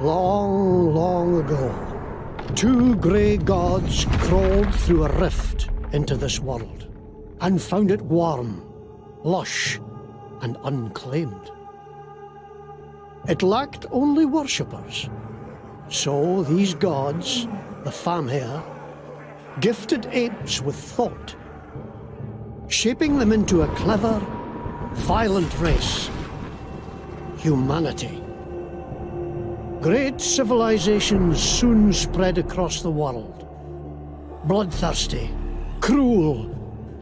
Long, long ago, two grey gods crawled through a rift into this world and found it warm, lush, and unclaimed. It lacked only worshippers, so these gods, the Famhair, gifted apes with thought, shaping them into a clever, violent race, humanity. Great civilizations soon spread across the world, bloodthirsty, cruel,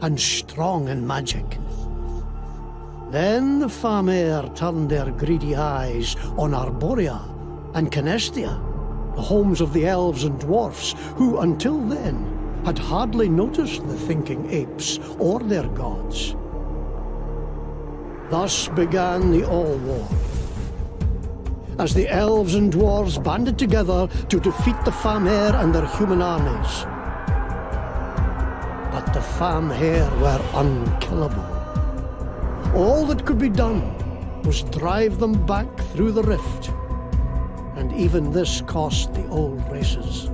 and strong in magic. Then the Famhair turned their greedy eyes on Arborea and Canestia, the homes of the elves and dwarfs, who until then had hardly noticed the thinking apes or their gods. Thus began the All-War, as the elves and dwarves banded together to defeat the Famhair and their human armies. But the Famhair were unkillable. All that could be done was drive them back through the rift, and even this cost the old races.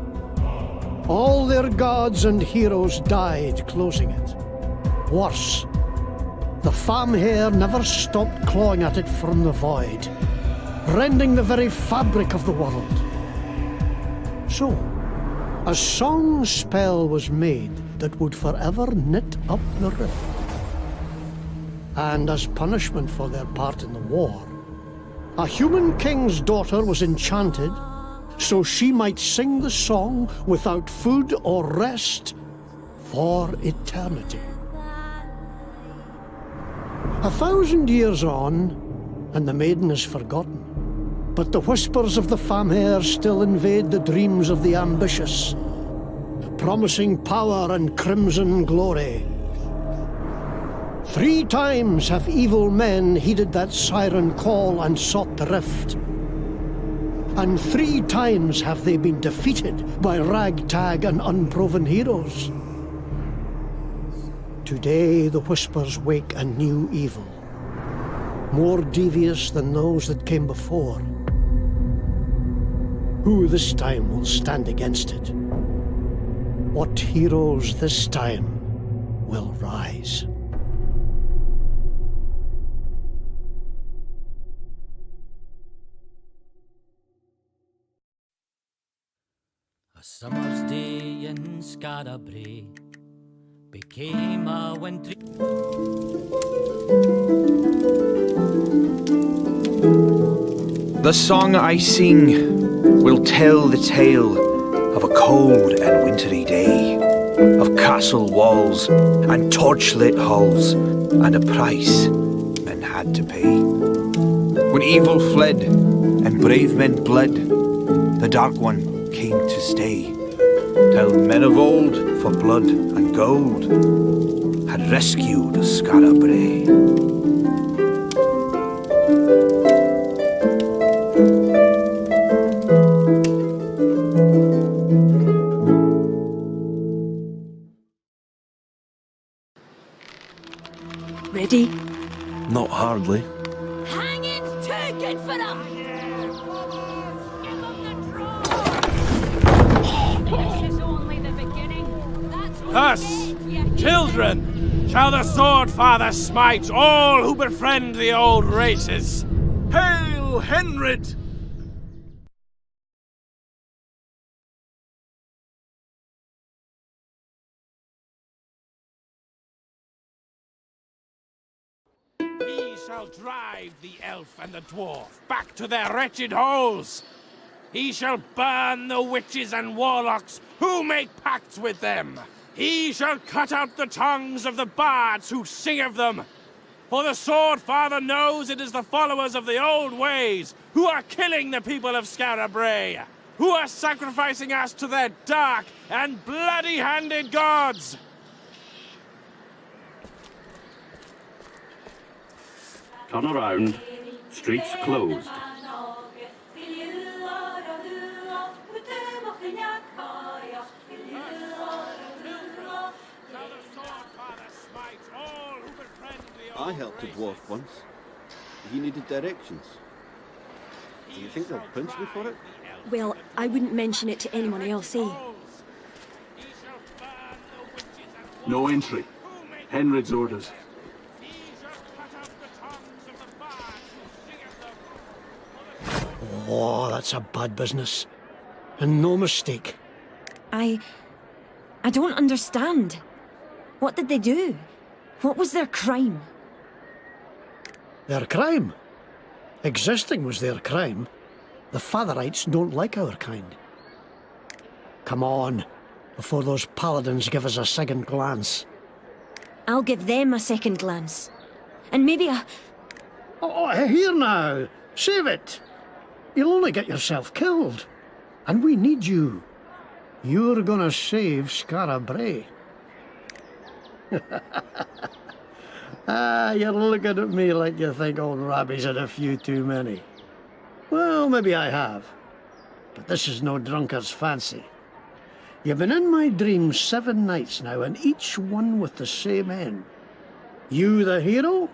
All their gods and heroes died closing it. Worse, the Famhair never stopped clawing at it from the void, rending the very fabric of the world. So, a song spell was made that would forever knit up the rift. And as punishment for their part in the war, a human king's daughter was enchanted so she might sing the song without food or rest for eternity. 1,000 years on, and the maiden is forgotten, but the whispers of the Famhair still invade the dreams of the ambitious, promising power and crimson glory. 3 times have evil men heeded that siren call and sought the rift. And 3 times have they been defeated by ragtag and unproven heroes. Today the whispers wake a new evil, more devious than those that came before. Who this time will stand against it? What heroes this time will rise? A summer's day in Scarabray became a wintry. The song I sing will tell the tale of a cold and wintry day, of castle walls and torchlit halls, and a price men had to pay. When evil fled and brave men bled, the Dark One came to stay, till men of old, for blood and gold, had rescued Scarabray. Ready? Not hardly. Hanging's too good for them! This is only the beginning. That's what Thus, children, shall the Sword Father smite all who befriend the old races. Hail, Henrid! He shall drive the elf and the dwarf back to their wretched holes. He shall burn the witches and warlocks who make pacts with them. He shall cut out the tongues of the bards who sing of them. For the Sword Father knows it is the followers of the old ways who are killing the people of Scarabray, who are sacrificing us to their dark and bloody-handed gods. Turn around. Streets closed. I helped a dwarf once. He needed directions. Do you think they'll pinch me for it? Well, I wouldn't mention it to anyone else, eh? He shall burn the witches and No warlocks entry. who make Henred's orders. He shall cut out the tongues of the bards who sing of them. Oh, that's a bad business. And no mistake. I don't understand. What did they do? What was their crime? Their crime? Existing was their crime. The Fatherites don't like our kind. Come on, before those paladins give us a second glance. I'll give them a second glance. And maybe a... Oh, here now! Save it! You'll only get yourself killed. And we need you. You're gonna save Skara Brae. You're looking at me like you think old Robbie's had a few too many. Well, maybe I have. But this is no drunkard's fancy. You've been in my dreams 7 nights now, and each one with the same end. You the hero,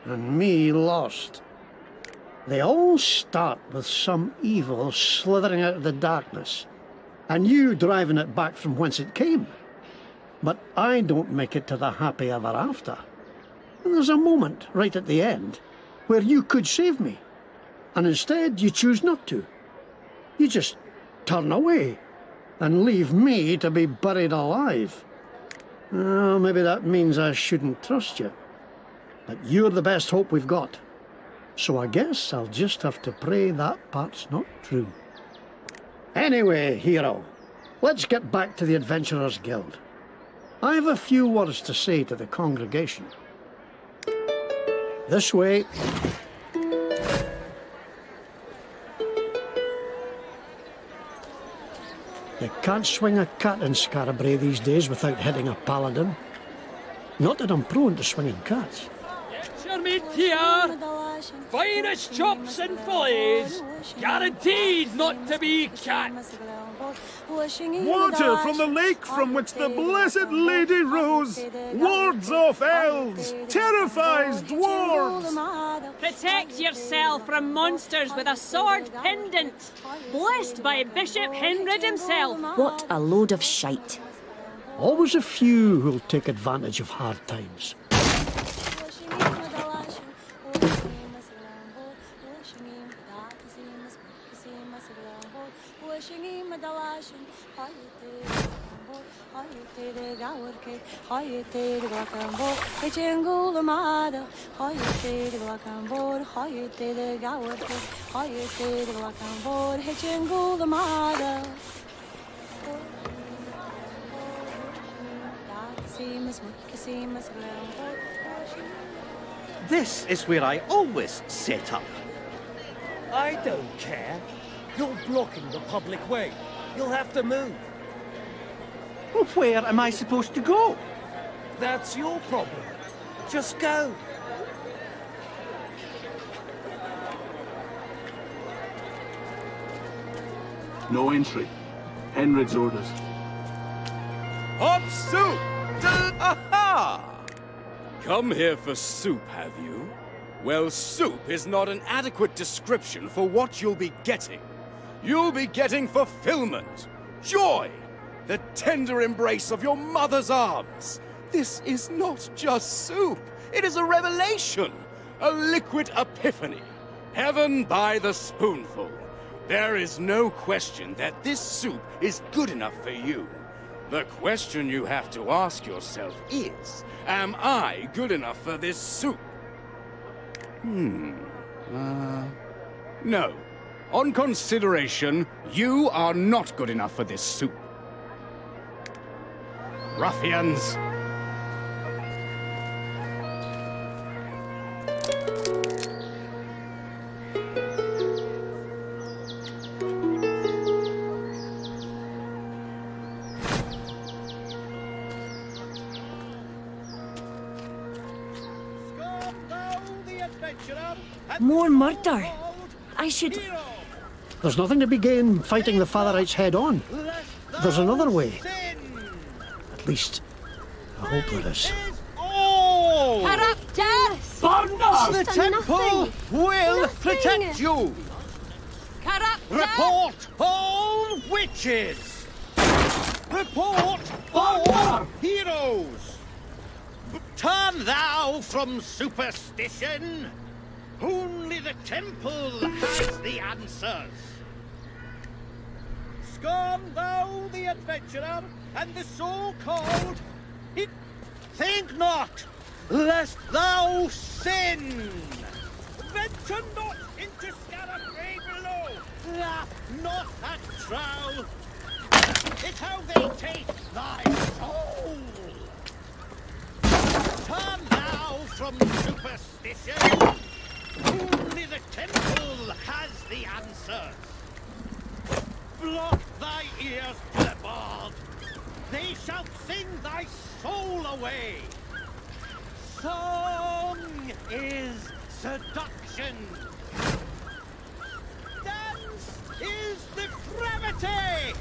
and me lost. They all start with some evil slithering out of the darkness, and you driving it back from whence it came. But I don't make it to the happy ever after. And there's a moment right at the end where you could save me, and instead you choose not to. You just turn away and leave me to be buried alive. Well, maybe that means I shouldn't trust you. But you're the best hope we've got. So I guess I'll just have to pray that part's not true. Anyway, hero, let's get back to the Adventurers Guild. I have a few words to say to the congregation. This way. You can't swing a cat in Skara Brae these days without hitting a paladin. Not that I'm prone to swinging cats. Your meat here, finest chops and fillets, guaranteed not to be cat. Water from the lake from which the Blessed Lady rose, wards off elves, terrifies dwarves. Protect yourself from monsters with a sword pendant. Blessed by Bishop Henred himself. What a load of shite. Always a few who'll take advantage of hard times. This is where I always set up. I don't care. You're blocking the public way. You'll have to move. Well, where am I supposed to go? That's your problem. Just go. No entry. Henred's orders. Hot soup! Aha! Come here for soup, have you? Well, soup is not an adequate description for what you'll be getting. You'll be getting fulfillment, joy, the tender embrace of your mother's arms. This is not just soup. It is a revelation, a liquid epiphany. Heaven by the spoonful. There is no question that this soup is good enough for you. The question you have to ask yourself is, am I good enough for this soup? No. On consideration, you are not good enough for this soup. Ruffians! More murder. I should... There's nothing to be gained fighting the Fatherites head on. There's another way. At least, I hope there is. Characters! The temple will protect you. Report all witches! Report all heroes! Turn thou from superstition! Only the temple has the answers! Scorn thou the adventurer and the so-called... Think not, lest thou sin! Venture not into Scarabray below! Laugh not at trow! It's how they take thy soul! Turn thou from superstition! Only the temple has the answers! Block thy ears to the bard! They shall sing thy soul away! Song is seduction! Dance is depravity!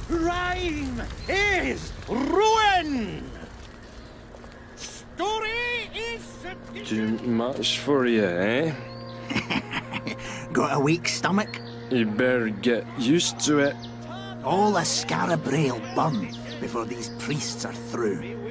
Rhyme is ruin! Story is... Too much for you, eh? Got a weak stomach? You better get used to it. All the Scarabray'll burn before these priests are through.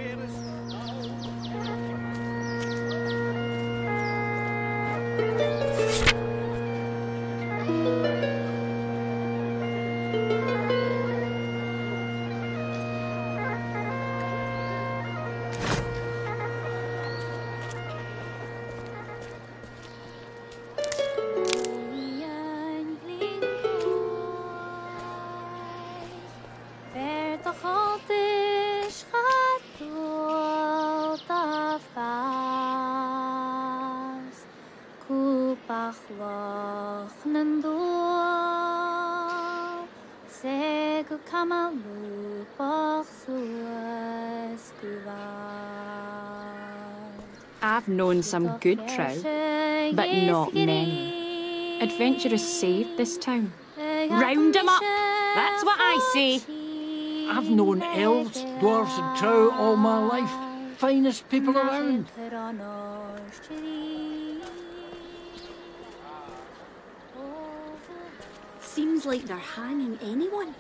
I've known some good trow, but not many. Adventurers saved this town. Round 'em up! That's what I say. I've known elves, dwarves and trow all my life. Finest people around. Seems like they're hanging anyone.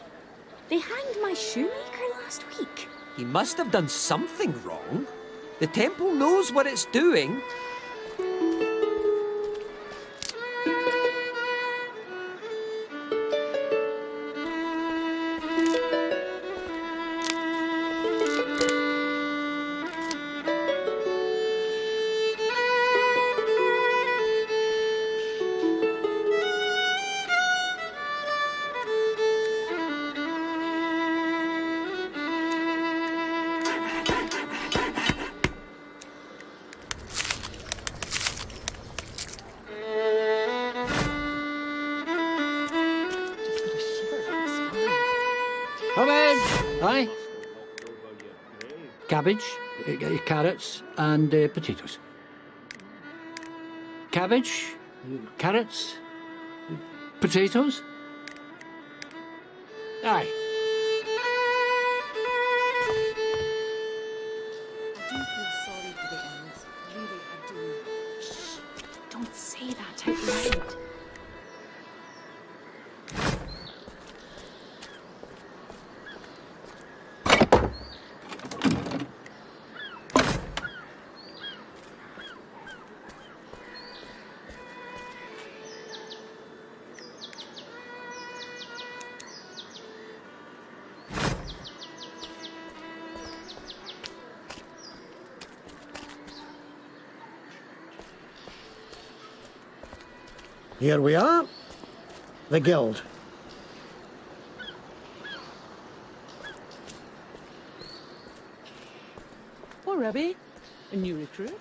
They hanged my shoemaker last week. He must have done something wrong. The temple knows what it's doing. Come in! Aye. Cabbage, carrots, and potatoes. Cabbage, carrots, potatoes. Aye. I do feel sorry for the elves. Really, I do. Shh! Don't say that out loud. Here we are. The guild. Oh, Rabbi, a new recruit?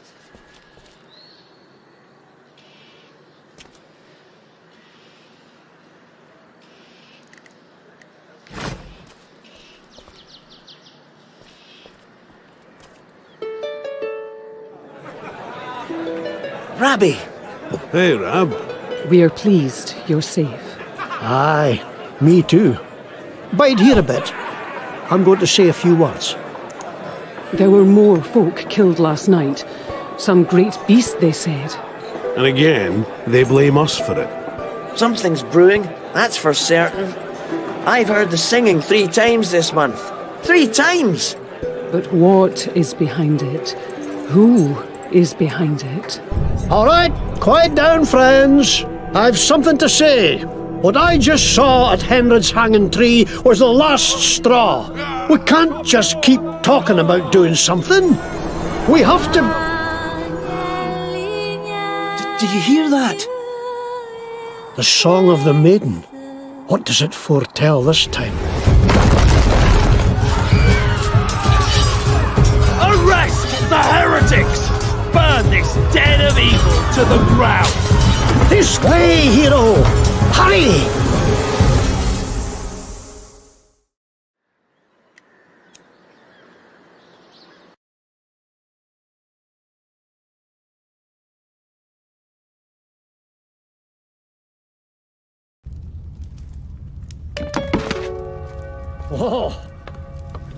Rabbi! Hey, Rab. We are pleased you're safe. Aye, me too. Bide here a bit. I'm going to say a few words. There were more folk killed last night. Some great beast, they said. And again, they blame us for it. Something's brewing. That's for certain. I've heard the singing 3 times this month. 3 times! But what is behind it? Who is behind it? All right, quiet down, friends. I've something to say. What I just saw at Henred's hanging tree was the last straw. We can't just keep talking about doing something. We have to... Did you hear that? The Song of the Maiden. What does it foretell this time? Arrest the heretics! Burn this den of evil to the ground! This way, hero! Hurry! Oh,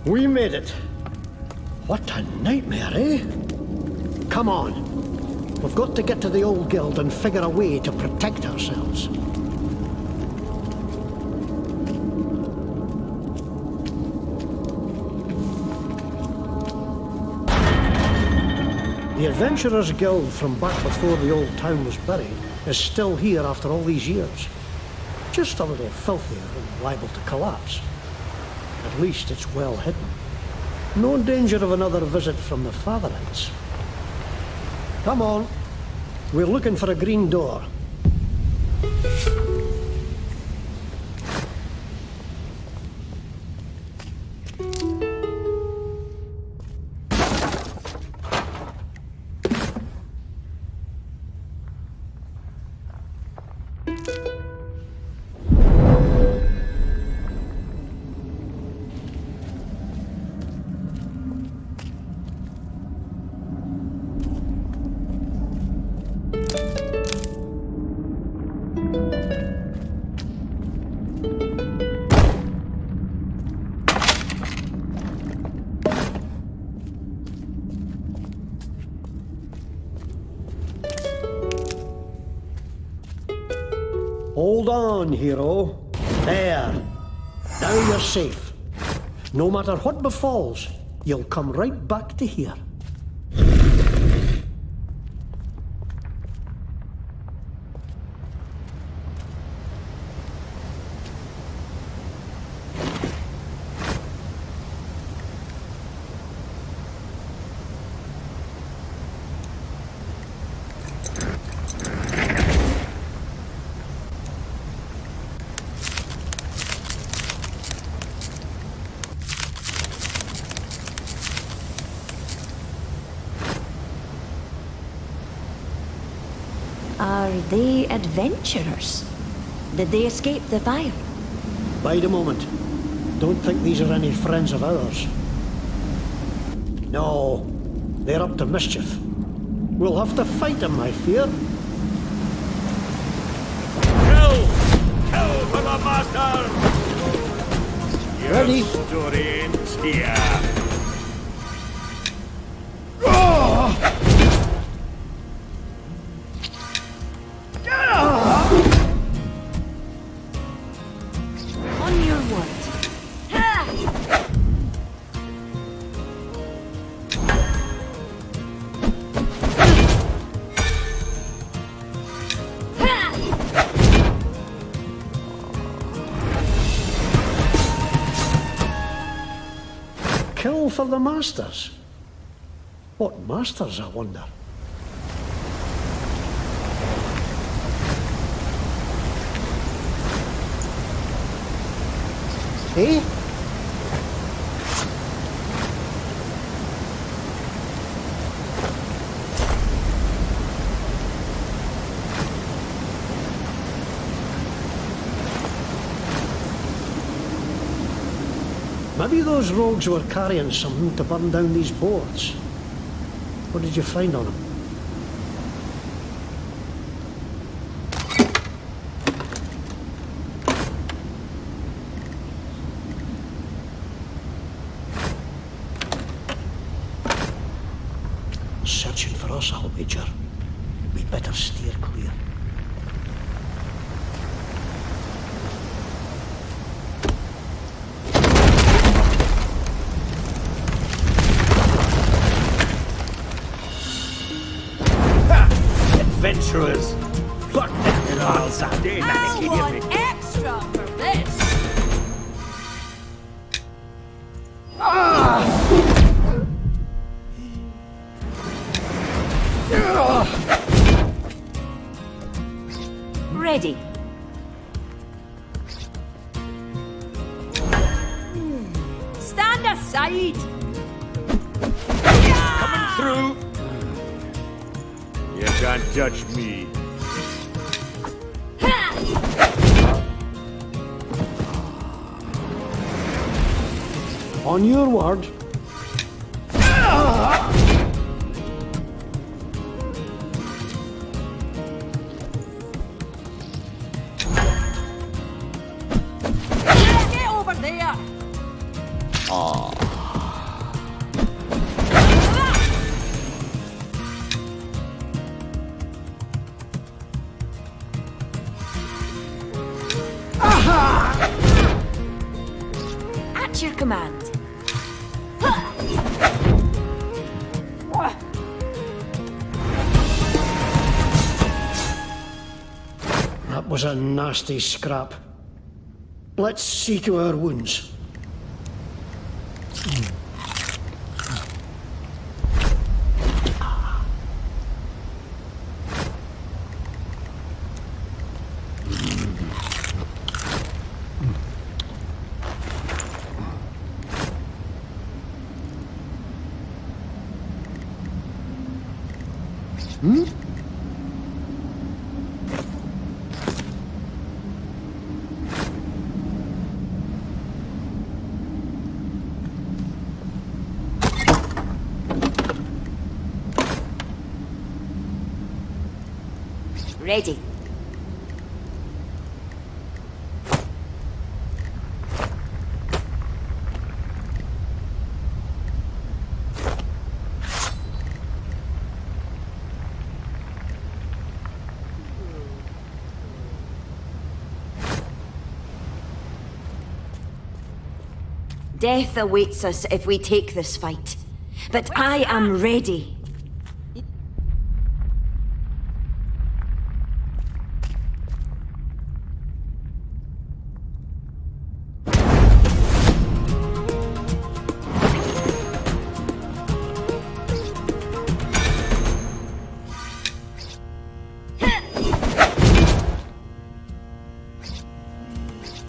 we made it. What a nightmare, eh? Come on. We've got to get to the old guild and figure a way to protect ourselves. The Adventurers Guild from back before the old town was buried is still here after all these years. Just a little filthier and liable to collapse. At least it's well hidden. No danger of another visit from the Fatherites. Come on. We're looking for a green door. Hold on, hero. There. Now you're safe. No matter what befalls, you'll come right back to here. Are they adventurers? Did they escape the fire? Bide a moment. Don't think these are any friends of ours. No, they're up to mischief. We'll have to fight them, I fear. Kill! Kill for the master! Your Ready? story ends here. On your word. Kill for the masters. What masters, I wonder? Eh? Maybe those rogues were carrying something to burn down these boards. What did you find on them? Searching for us, I'll wager. We better steer clear. adventurers! Fuck them all Sunday, I want extra for this! Ready. Stand aside! Coming through! You can't touch me. On your word. Get over there! At your command. That was a nasty scrap. Let's see to our wounds. Ready. Death awaits us if we take this fight. But I am ready.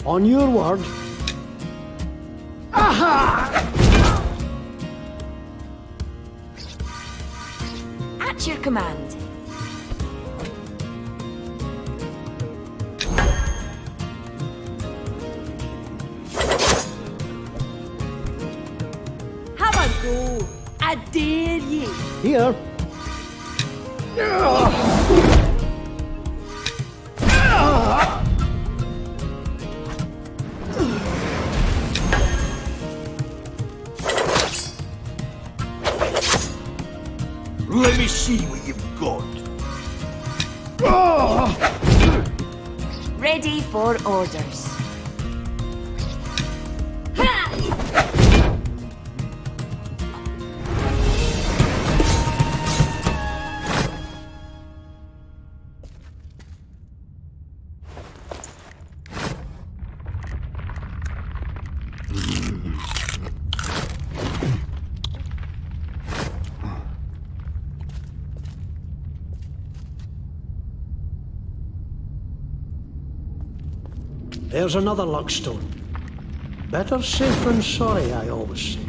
On your word. At your command. Have a go! I dare ye! Here. Let me see what you've got. Ready for orders. There's another luckstone. Better safe than sorry, I always say.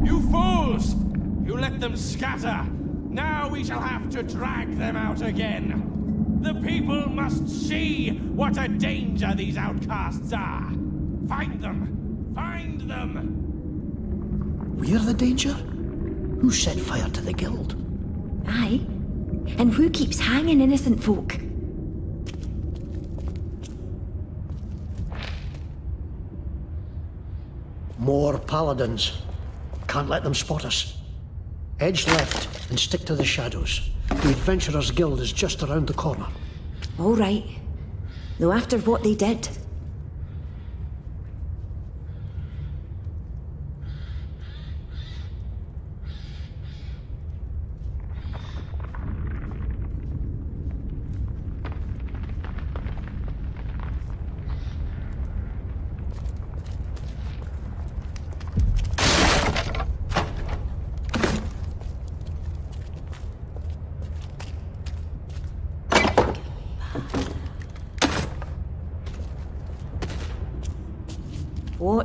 You fools! You let them scatter! Now we shall have to drag them out again! The people must see what a danger these outcasts are! Find them! Find them! We're the danger? Who set fire to the guild? Aye. And who keeps hanging innocent folk? More paladins. Can't let them spot us. Edge left and stick to the shadows. The Adventurers Guild is just around the corner. All right. Though after what they did.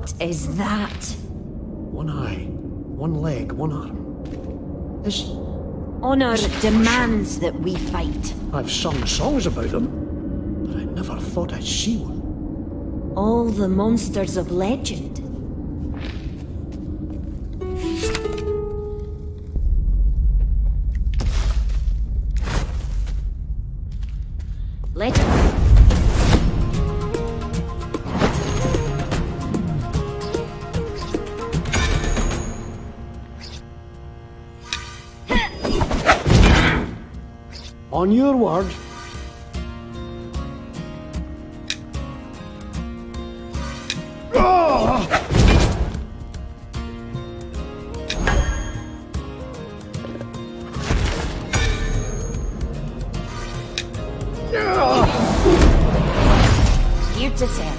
What is that? One eye, one leg, one arm. Is Honor demands that we fight. I've sung songs about them, but I never thought I'd see one. All the monsters of legend. Legend. On your word. Here to serve.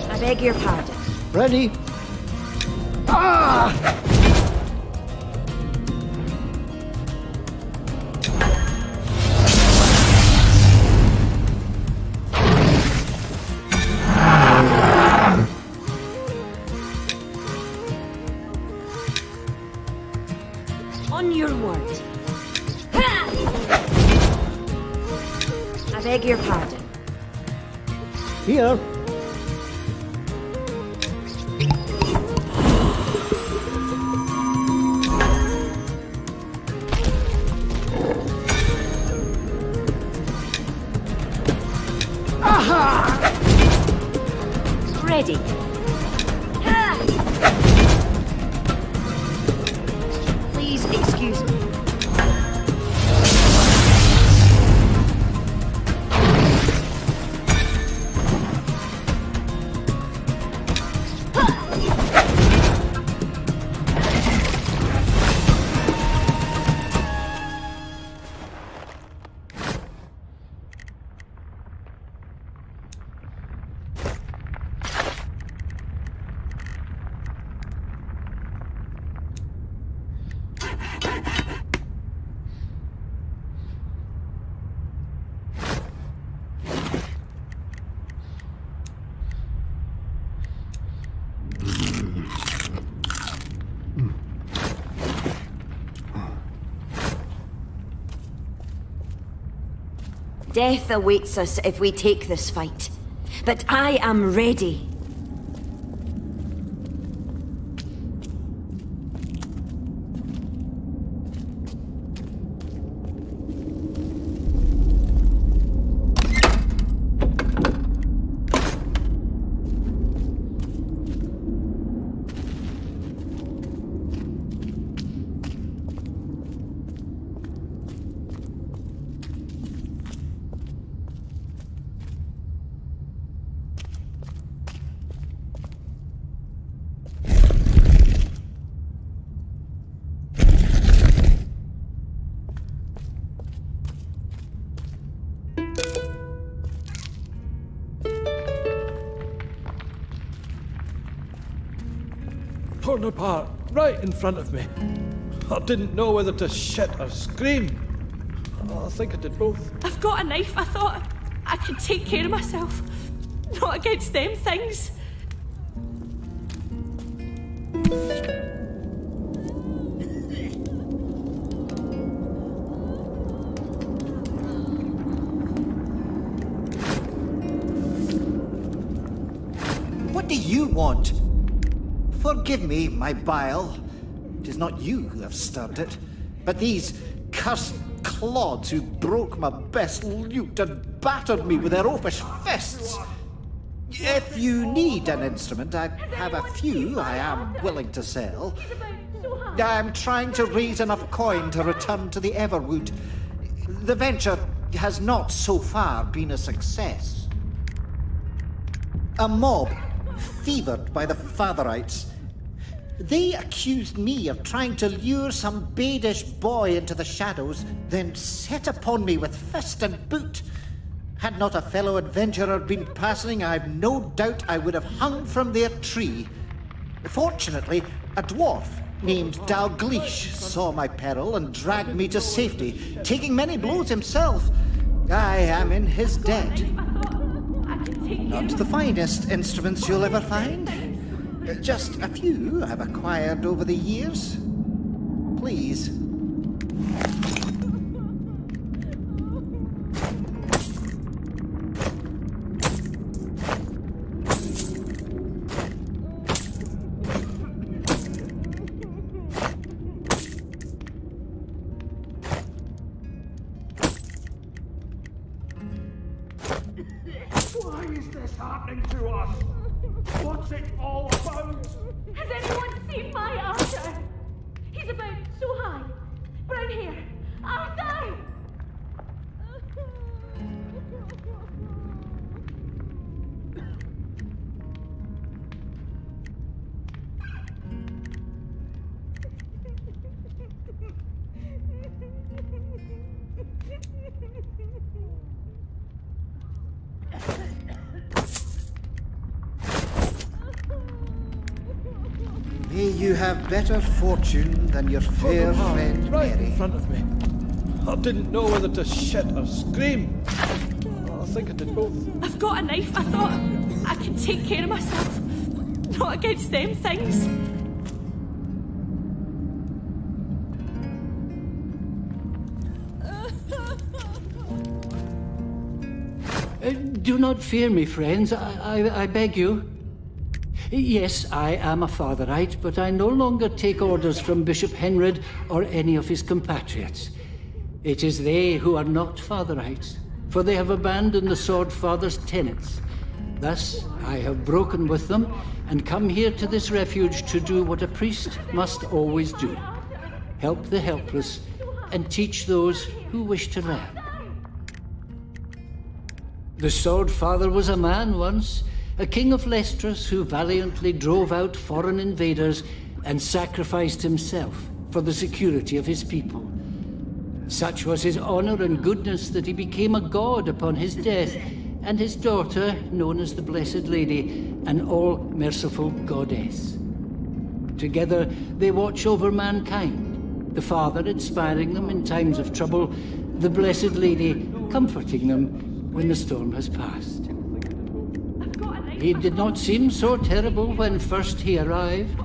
I beg your pardon. Ready? On your word. I beg your pardon. Here. Ready. Please excuse me. Death awaits us if we take this fight. But I am ready. Torn apart, right in front of me. I didn't know whether to shit or scream. I think I did both. I've got a knife. I thought I could take care of myself. Not against them things. What do you want? Forgive me, my bile. It is not you who have stirred it, but these cursed clods who broke my best lute and battered me with their oafish fists. If you need an instrument, I have a few I am willing to sell. I am trying to raise enough coin to return to the Everwood. The venture has not so far been a success. A mob, fevered by the Fatherites, they accused me of trying to lure some badish boy into the shadows, then set upon me with fist and boot. Had not a fellow adventurer been passing, I've no doubt I would have hung from their tree. Fortunately, a dwarf named Dalgleish saw my peril and dragged me to safety, taking many blows himself. I am in his debt. Not the finest instruments you'll ever find. Just a few I've acquired over the years. Please. Why is this happening to us? What's it all about? Has anyone seen my Arthur? He's about so high. Brown hair. Arthur! May you have better fortune than your fair friend right Mary. in front of me. I didn't know whether to shit or scream. I think I did both. I've got a knife. I thought I could take care of myself. Not against them things. Do not fear me, friends. I beg you. Yes, I am a Fatherite, but I no longer take orders from Bishop Henred or any of his compatriots. It is they who are not Fatherites, for they have abandoned the Sword Father's tenets. Thus, I have broken with them and come here to this refuge to do what a priest must always do. Help the helpless and teach those who wish to learn. The Sword Father was a man once, a king of Lestras who valiantly drove out foreign invaders and sacrificed himself for the security of his people. Such was his honor and goodness that he became a god upon his death, and his daughter, known as the Blessed Lady, an all-merciful goddess. Together, they watch over mankind, the Father inspiring them in times of trouble, the Blessed Lady comforting them when the storm has passed. He did not seem so terrible when first he arrived.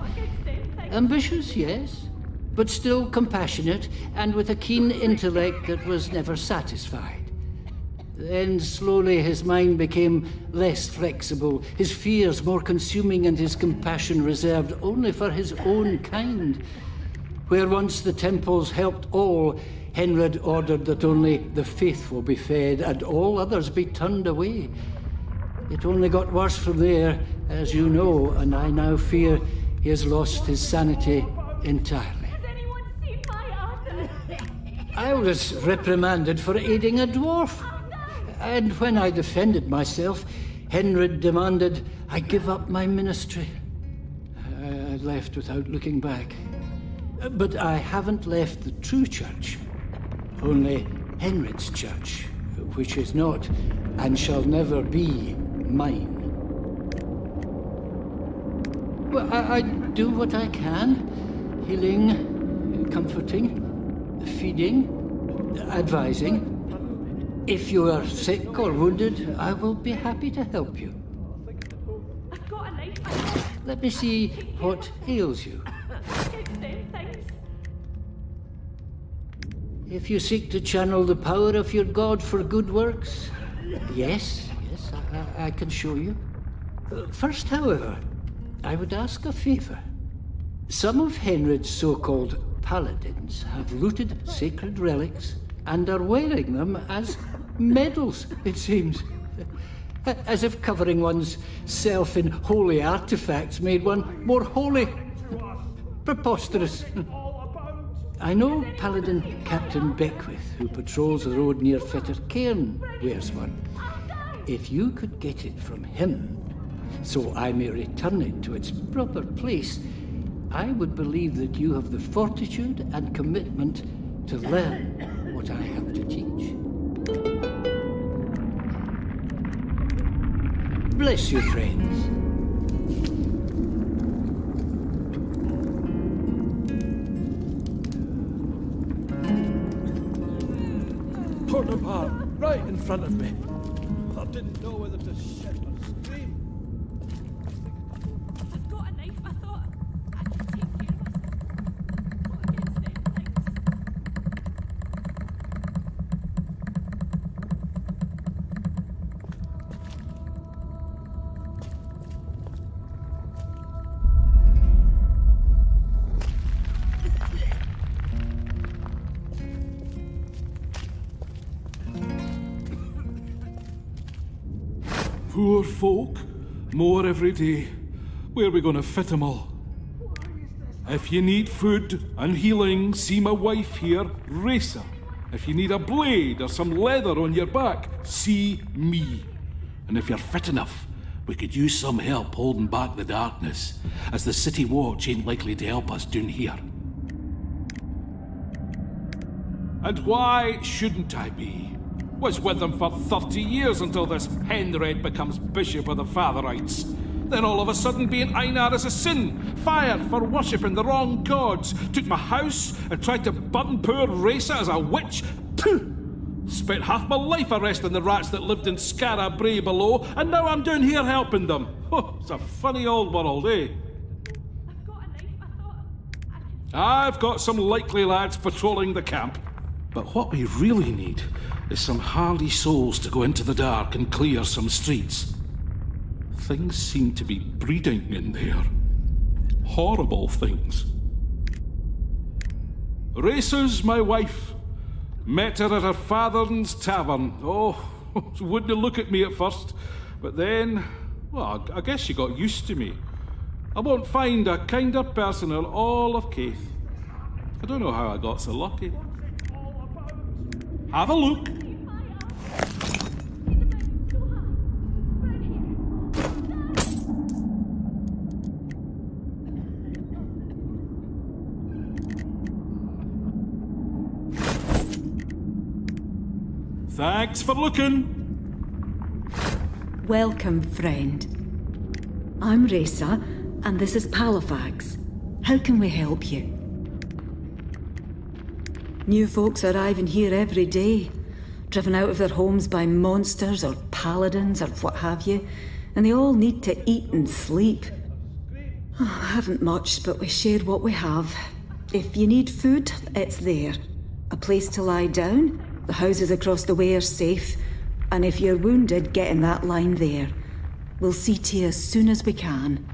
Ambitious, yes, but still compassionate and with a keen intellect that was never satisfied. Then slowly his mind became less flexible, his fears more consuming and his compassion reserved only for his own kind. Where once the temples helped all, Henred ordered that only the faithful be fed and all others be turned away. It only got worse from there, as you know, and I now fear he has lost his sanity entirely. Has anyone seen my Arthur? I was reprimanded for aiding a dwarf. And when I defended myself, Henred demanded I give up my ministry. I left without looking back. But I haven't left the true church. Only Henred's church, which is not and shall never be mine. Well, I do what I can. Healing, comforting, feeding, advising. If you are sick or wounded, I will be happy to help you. I've got a knife. Let me see what ails you. Against them things. If you seek to channel the power of your god for good works, yes, I can show you. First, however, I would ask a favor. Some of Henred's so-called paladins have looted sacred relics and are wearing them as medals, it seems. As if covering one's self in holy artifacts made one more holy. Preposterous. I know Paladin Captain Beckwith, who patrols the road near Fetter Cairn, wears one. If you could get it from him, so I may return it to its proper place, I would believe that you have the fortitude and commitment to learn what I have to teach. Bless you, friends. Torn apart, right in front of me. I didn't know whether to shit or scream. I've got a knife. I thought I could take care of myself. Not against them things. Poor folk. More every day. Where are we going to fit 'em all? If you need food and healing, see my wife here, Racer. If you need a blade or some leather on your back, see me. And if you're fit enough, we could use some help holding back the darkness, as the City Watch ain't likely to help us down here. And why shouldn't I be? Was with them for 30 years until this Henred becomes Bishop of the Fatherites. Then all of a sudden being Einar is a sin, fired for worshipping the wrong gods, took my house and tried to burn poor Raisa as a witch. Pooh! Spent half my life arresting the rats that lived in Skara Brae below, and now I'm down here helping them. Oh, it's a funny old world, eh? I've got some likely lads patrolling the camp. But what we really need is some hardy souls to go into the dark and clear some streets. Things seem to be breeding in there. Horrible things. Racer's my wife. Met her at her father's tavern. Oh, she wouldn't look at me at first, but then, well, I guess she got used to me. I won't find a kinder person in all of Keith. I don't know how I got so lucky. Have a look. Thanks for looking. Welcome, friend. I'm Resa, and this is Palafax. How can we help you? New folks arriving here every day, driven out of their homes by monsters or paladins or what have you, and they all need to eat and sleep. Oh, I haven't much, but we share what we have. If you need food, it's there. A place to lie down, the houses across the way are safe, and if you're wounded, get in that line there. We'll see to you as soon as we can.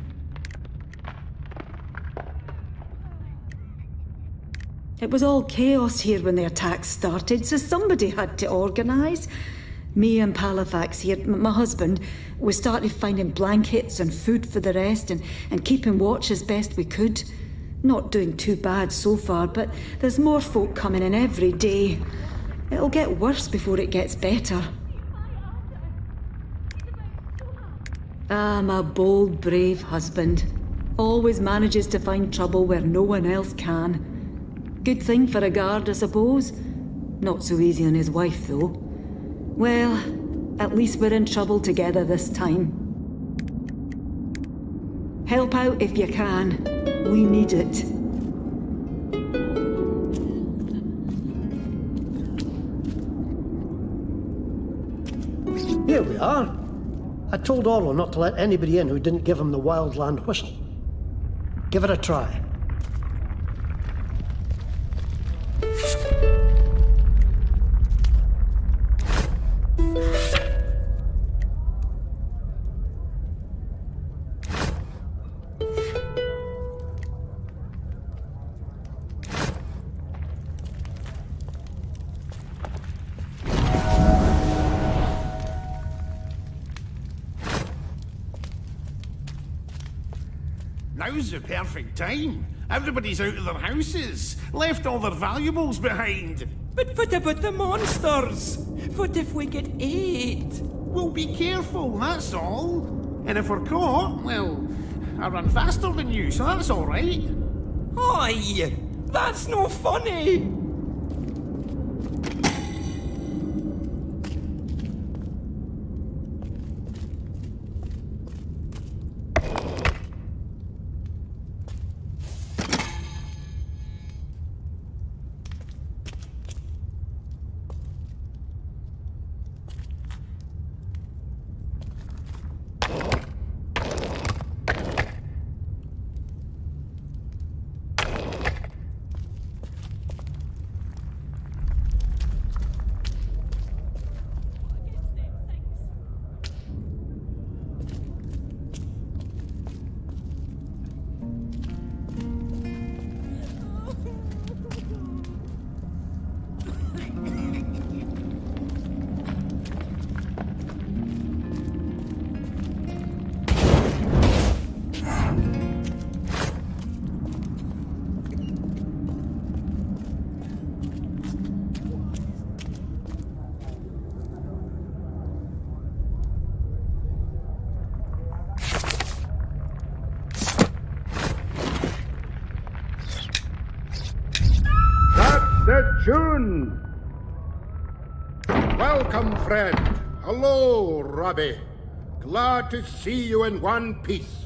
It was all chaos here when the attacks started, so somebody had to organise. Me and Palafax here, my husband, we started finding blankets and food for the rest and keeping watch as best we could. Not doing too bad so far, but there's more folk coming in every day. It'll get worse before it gets better. Ah, my bold, brave husband. Always manages to find trouble where no one else can. Good thing for a guard, I suppose. Not so easy on his wife, though. Well, at least we're in trouble together this time. Help out if you can. We need it. Here we are. I told Orlo not to let anybody in who didn't give him the Wildland whistle. Give it a try. Now's the perfect time. Everybody's out of their houses, left all their valuables behind. But what about the monsters? What if we get ate? Well, be careful, that's all. And if we're caught, well, I run faster than you, so that's all right. Aye, that's no funny. a tune! Welcome, friend. Hello, Robbie. Glad to see you in one piece.